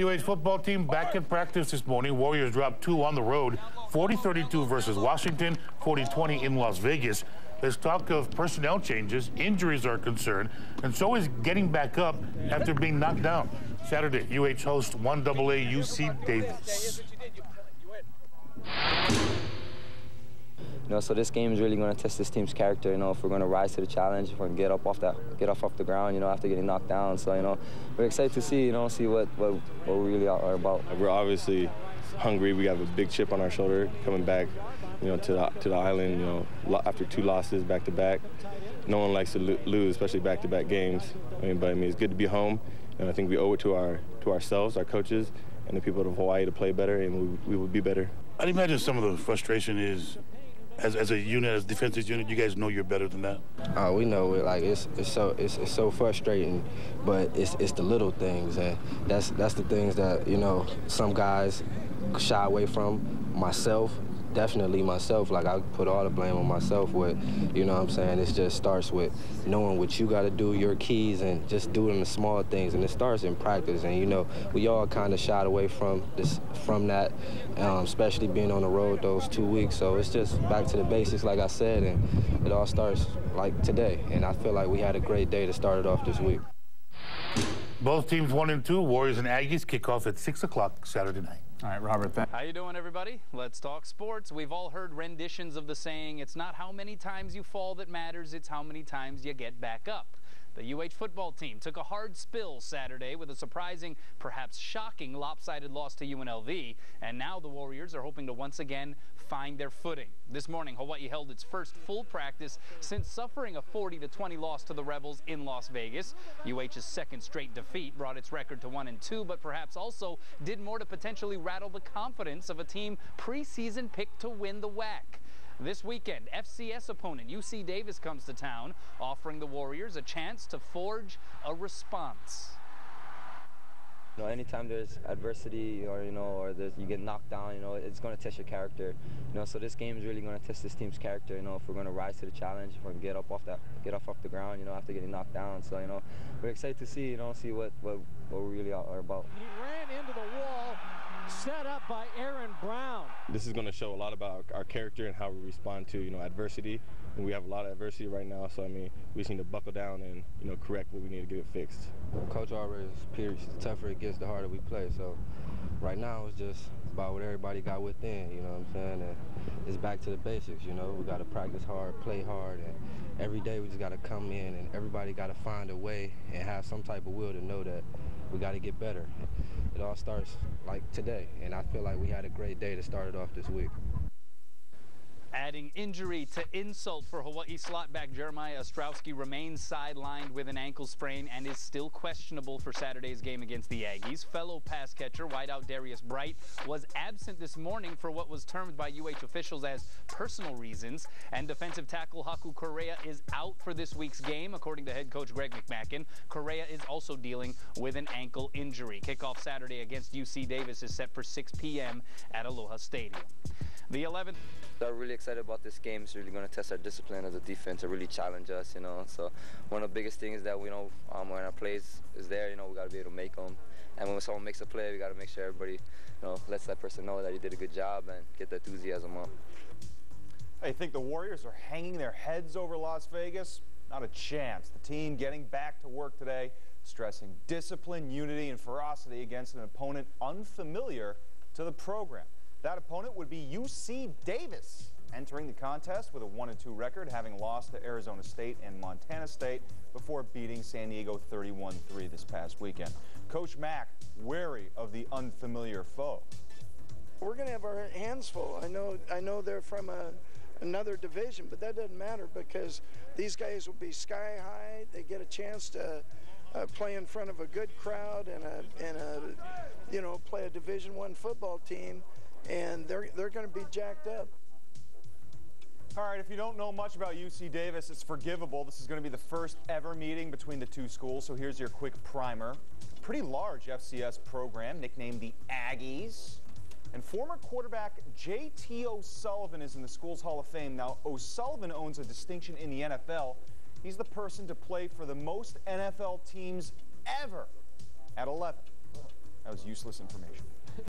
UH football team back in practice this morning. Warriors dropped 2 on the road, 40-32 versus Washington, 40-20 in Las Vegas. There's talk of personnel changes, injuries are concerned, and so is getting back up after being knocked down. Saturday, UH hosts 1AA UC Davis. So this game is really going to test this team's character. If we're going to rise to the challenge, if we're going to get off the ground, after getting knocked down. So, we're excited to see what we really are about. We're obviously hungry. We have a big chip on our shoulder coming back, to the island. After 2 losses back to back. No one likes to lose, especially back-to-back games. But it's good to be home, and I think we owe it to ourselves, our coaches, and the people of Hawaii to play better, and we will be better. I'd imagine some of the frustration is, as a unit, as a defensive unit, you guys know you're better than that. We know it. Like it's so frustrating, but it's the little things, and that's the things that some guys shy away from. Myself, definitely myself. Like I put all the blame on myself. With what I'm saying. It just starts with knowing what you got to do, your keys, and just doing the small things. And it starts in practice. And we all kind of shied away from that, especially being on the road those 2 weeks. So it's just back to the basics, like I said, and it all starts like today. And I feel like we had a great day to start it off this week. Both teams 1 and 2. Warriors and Aggies kick off at 6 o'clock Saturday night. All right, Robert. How you doing, everybody? Let's talk sports. We've all heard renditions of the saying, it's not how many times you fall that matters, it's how many times you get back up. The UH football team took a hard spill Saturday with a surprising, perhaps shocking, lopsided loss to UNLV, and now the Warriors are hoping to once again find their footing. This morning, Hawaii held its first full practice since suffering a 40-20 loss to the Rebels in Las Vegas. UH's second straight defeat brought its record to 1 and 2, but perhaps also did more to potentially rattle the confidence of a team preseason picked to win the WAC. This weekend, FCS opponent UC Davis comes to town, offering the Warriors a chance to forge a response. Anytime there's adversity or you get knocked down, it's going to test your character. So this game is really going to test this team's character. If we're going to rise to the challenge, if we're going to get off the ground, after getting knocked down. So we're excited to see what we really are about. He ran into the wall. Set up by Aaron Brown. This is going to show a lot about our character and how we respond to adversity. And we have a lot of adversity right now, so we just need to buckle down and correct what we need to get it fixed. Coach always repeats, the tougher it gets, the harder we play. So right now it's just about what everybody got within. What I'm saying? And it's back to the basics. We got to practice hard, play hard, and every day we just got to come in and everybody got to find a way and have some type of will to know that we got to get better. It all starts like today, and I feel like we had a great day to start it off this week. Adding injury to insult for Hawaii slot back Jeremiah Ostrowski remains sidelined with an ankle sprain and is still questionable for Saturday's game against the Aggies. Fellow pass catcher wideout Darius Bright was absent this morning for what was termed by UH officials as personal reasons, and defensive tackle Haku Correa is out for this week's game, according to head coach Greg McMackin. Correa is also dealing with an ankle injury. Kickoff Saturday against UC Davis is set for 6 p.m. at Aloha Stadium. The 11th. I'm really excited about this game. It's really going to test our discipline as a defense and really challenge us, So one of the biggest things is that when our plays is there, we got to be able to make them. And when someone makes a play, we got to make sure everybody, lets that person know that he did a good job and get the enthusiasm up. I think the Warriors are hanging their heads over Las Vegas. Not a chance. The team getting back to work today, stressing discipline, unity, and ferocity against an opponent unfamiliar to the program. That opponent would be UC Davis, entering the contest with a 1-2 record, having lost to Arizona State and Montana State before beating San Diego 31-3 this past weekend. Coach Mack wary of the unfamiliar foe. We're going to have our hands full. I know they're from another division, but that doesn't matter because these guys will be sky high. They get a chance to play in front of a good crowd and play a Division I football team. And they're going to be jacked up. All right, if you don't know much about UC Davis, it's forgivable. This is going to be the first ever meeting between the two schools, so here's your quick primer. Pretty large FCS program, nicknamed the Aggies. And former quarterback J.T. O'Sullivan is in the school's Hall of Fame. Now, O'Sullivan owns a distinction in the NFL. He's the person to play for the most NFL teams ever at 11. That was useless information.